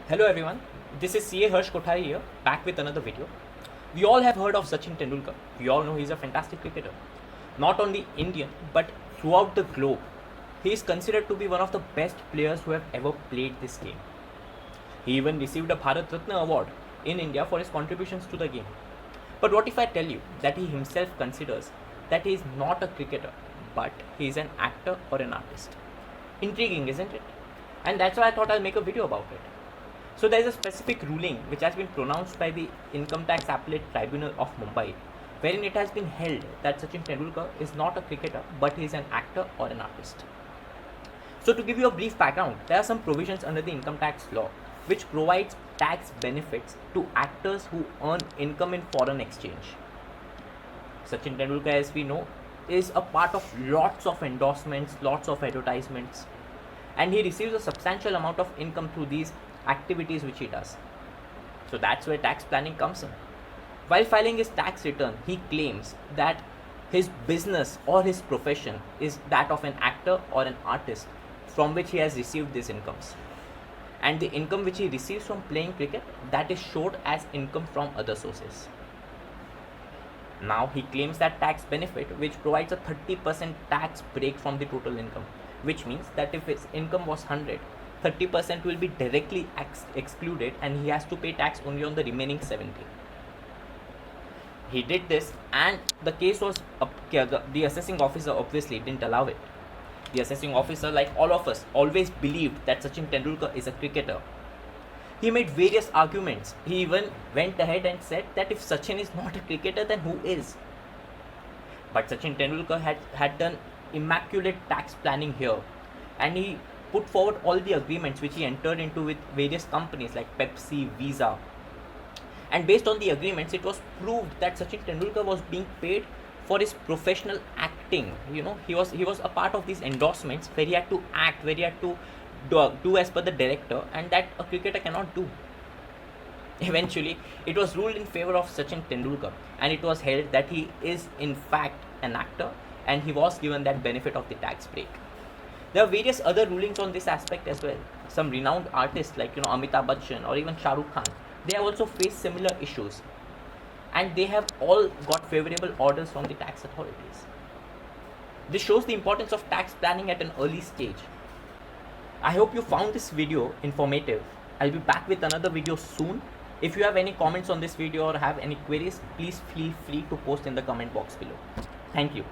Hello everyone, this is CA Harsh Kothari here, back with another video. We all have heard of Sachin Tendulkar. We all know he's a fantastic cricketer. Not only Indian, but throughout the globe. He is considered to be one of the best players who have ever played this game. He even received a Bharat Ratna award in India for his contributions to the game. But what if I tell you that he himself considers that he is not a cricketer, but he is an actor or an artist? Intriguing, isn't it? And that's why I thought I'll make a video about it. So there is a specific ruling which has been pronounced by the Income Tax Appellate Tribunal of Mumbai, wherein it has been held that Sachin Tendulkar is not a cricketer but he is an actor or an artist. So to give you a brief background, there are some provisions under the income tax law which provides tax benefits to actors who earn income in foreign exchange. Sachin Tendulkar, as we know, is a part of lots of endorsements, lots of advertisements, and he receives a substantial amount of income through these activities which he does. So that's where tax planning comes in. While filing his tax return, he claims that his business or his profession is that of an actor or an artist from which he has received these incomes. And the income which he receives from playing cricket, that is showed as income from other sources. Now he claims that tax benefit which provides a 30% tax break from the total income, which means that if his income was 100, 30% will be directly excluded and he has to pay tax only on the remaining 70. He did this and the case was the assessing officer obviously didn't allow it. The assessing officer, like all of us, always believed that Sachin Tendulkar is a cricketer. He made various arguments. He even went ahead and said that if Sachin is not a cricketer, then who is? But Sachin Tendulkar had done immaculate tax planning here, and he put forward all the agreements which he entered into with various companies like Pepsi, Visa. And based on the agreements, it was proved that Sachin Tendulkar was being paid for his professional acting. You know, he was a part of these endorsements where he had to act, where he had to do as per the director, and that a cricketer cannot do. Eventually, it was ruled in favor of Sachin Tendulkar, and it was held that he is in fact an actor, and he was given that benefit of the tax break. There are various other rulings on this aspect as well. Some renowned artists like Amitabh Bachchan or even Shah Rukh Khan, they have also faced similar issues, and they have all got favorable orders from the tax authorities. This shows the importance of tax planning at an early stage. I hope you found this video informative. I'll be back with another video soon. If you have any comments on this video or have any queries, please feel free to post in the comment box below. Thank you.